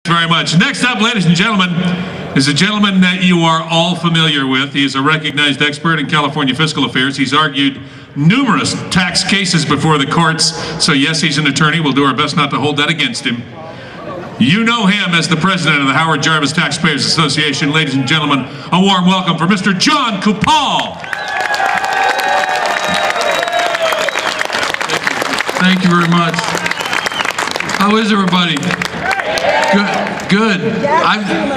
Very much. Next up, ladies and gentlemen, is a gentleman that you are all familiar with. He is a recognized expert in California fiscal affairs. He's argued numerous tax cases before the courts, so yes, he's an attorney. We'll do our best not to hold that against him. You know him as the president of the Howard Jarvis Taxpayers Association. Ladies and gentlemen, a warm welcome for Mr. John Coupal. Thank you very much. How is everybody? Good.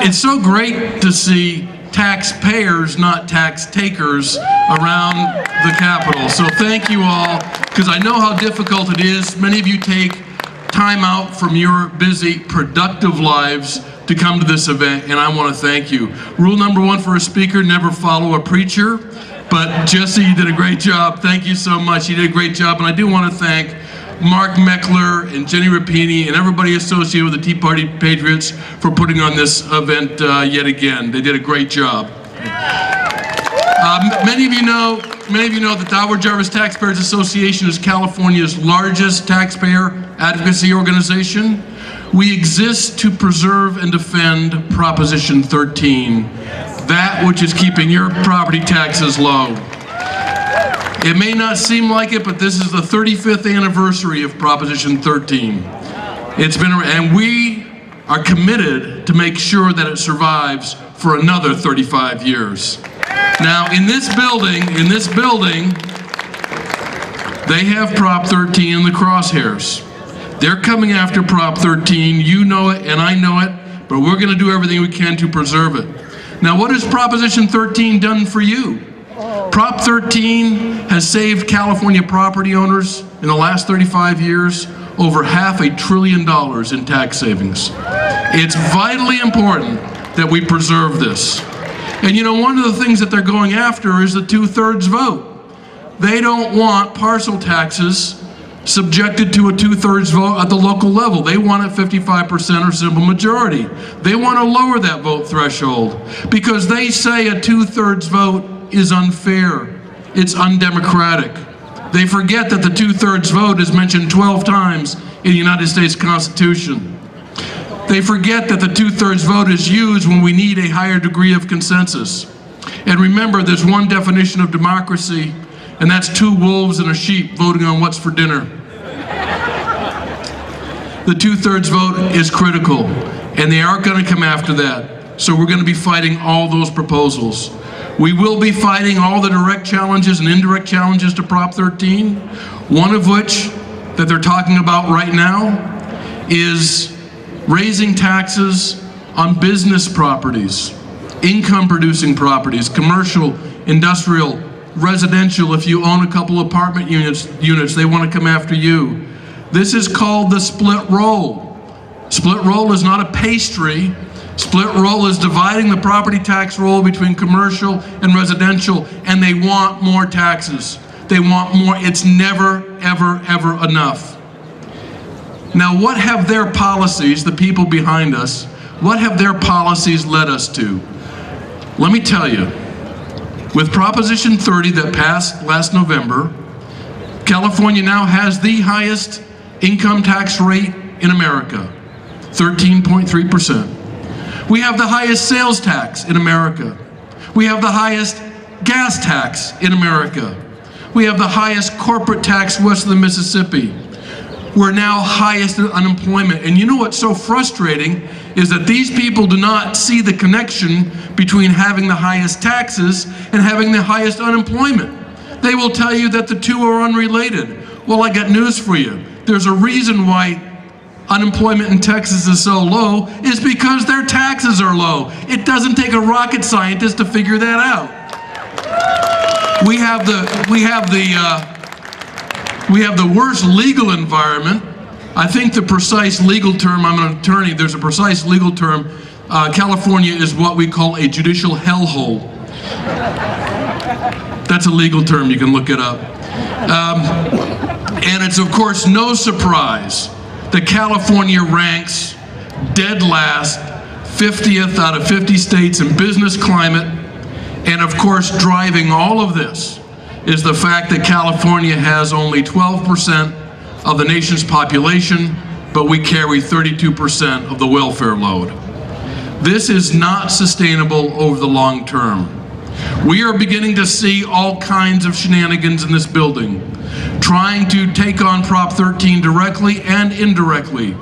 It's so great to see taxpayers, not tax takers, around the Capitol. So thank you all, because I know how difficult it is. Many of you take time out from your busy, productive lives to come to this event, and I want to thank you. Rule number one for a speaker, never follow a preacher. But Jesse, you did a great job. Thank you so much. You did a great job, and I do want to thank Mark Meckler and Jenny Rapini and everybody associated with the Tea Party Patriots for putting on this event yet again. They did a great job. Many of you know that the Howard Jarvis Taxpayers Association is California's largest taxpayer advocacy organization. We exist to preserve and defend Proposition 13, that which is keeping your property taxes low. It may not seem like it, but this is the 35th anniversary of Proposition 13. And we are committed to make sure that it survives for another 35 years. Now, in this building, they have Prop 13 in the crosshairs. They're coming after Prop 13. You know it, and I know it, but we're going to do everything we can to preserve it. Now, what has Proposition 13 done for you? Prop 13 has saved California property owners in the last 35 years over $500 billion in tax savings. It's vitally important that we preserve this. And you know, one of the things that they're going after is the 2/3 vote. They don't want parcel taxes subjected to a 2/3 vote at the local level. They want it 55% or simple majority. They want to lower that vote threshold because they say a 2/3 vote is unfair. It's undemocratic. They forget that the 2/3 vote is mentioned 12 times in the United States Constitution. They forget that the 2/3 vote is used when we need a higher degree of consensus. And remember, there's one definition of democracy, and that's 2 wolves and a sheep voting on what's for dinner. The 2/3 vote is critical, and they are going to come after that. So we're going to be fighting all those proposals. We will be fighting all the direct challenges and indirect challenges to Prop 13, one of which that they're talking about right now is raising taxes on business properties, income-producing properties, commercial, industrial, residential. If you own a couple apartment units, they want to come after you. This is called the split roll. Split roll is not a pastry. Split roll is dividing the property tax roll between commercial and residential, and they want more taxes. They want more. It's never, ever, ever enough. Now, what have their policies, the people behind us, what have their policies led us to? Let me tell you, with Proposition 30 that passed last November, California now has the highest income tax rate in America, 13.3%. We have the highest sales tax in America. We have the highest gas tax in America. We have the highest corporate tax west of the Mississippi. We're now highest in unemployment. And you know what's so frustrating is that these people do not see the connection between having the highest taxes and having the highest unemployment. They will tell you that the two are unrelated. Well, I got news for you. There's a reason why unemployment in Texas is so low, is because their taxes are low. It doesn't take a rocket scientist to figure that out. We have the worst legal environment. I think the precise legal term, I'm an attorney, there's a precise legal term. California is what we call a judicial hellhole. That's a legal term, you can look it up. And it's of course no surprise that California ranks dead last, 50th out of 50 states in business climate. And of course, driving all of this is the fact that California has only 12% of the nation's population but we carry 32% of the welfare load. This is not sustainable over the long term. We are beginning to see all kinds of shenanigans in this building, trying to take on Prop 13 directly and indirectly.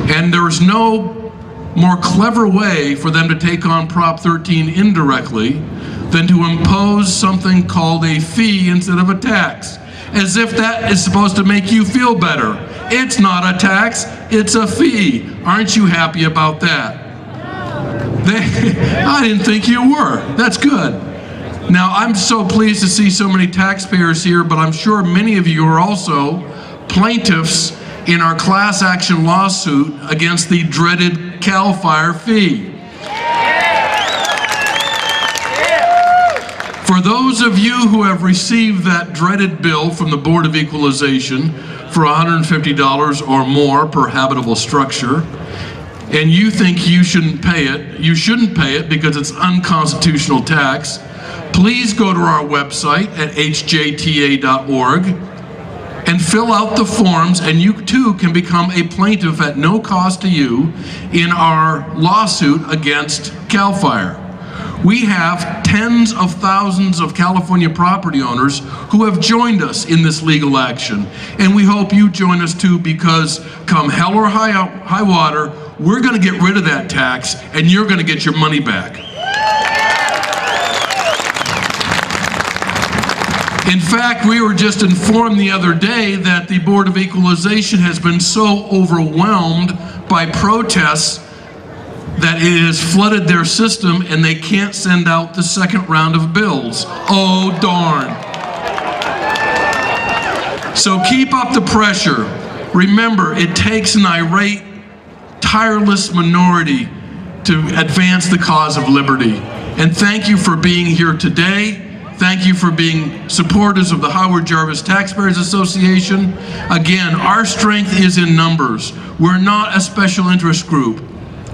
And there's no more clever way for them to take on Prop 13 indirectly than to impose something called a fee instead of a tax, as if that is supposed to make you feel better. It's not a tax, it's a fee. Aren't you happy about that? I didn't think you were. That's good. Now, I'm so pleased to see so many taxpayers here, but I'm sure many of you are also plaintiffs in our class action lawsuit against the dreaded CAL FIRE fee. For those of you who have received that dreaded bill from the Board of Equalization for $150 or more per habitable structure, and you think you shouldn't pay it because it's unconstitutional tax, please go to our website at hjta.org and fill out the forms, and you too can become a plaintiff at no cost to you in our lawsuit against CAL FIRE. We have tens of thousands of California property owners who have joined us in this legal action, and we hope you join us too, because come hell or high water, we're going to get rid of that tax and you're going to get your money back. In fact, we were just informed the other day that the Board of Equalization has been so overwhelmed by protests that it has flooded their system and they can't send out the second round of bills. Oh, darn. So keep up the pressure. Remember, it takes an irate, tireless minority to advance the cause of liberty. And thank you for being here today. Thank you for being supporters of the Howard Jarvis Taxpayers Association. Again, our strength is in numbers. We're not a special interest group.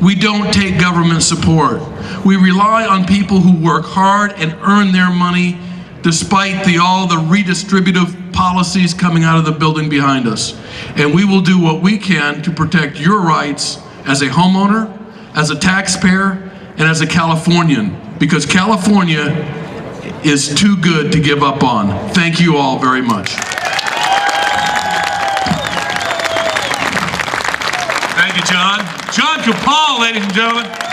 We don't take government support. We rely on people who work hard and earn their money despite all the redistributive policies coming out of the building behind us. And we will do what we can to protect your rights as a homeowner, as a taxpayer, and as a Californian, because California is too good to give up on. Thank you all very much. Thank you, John. John Coupal, ladies and gentlemen.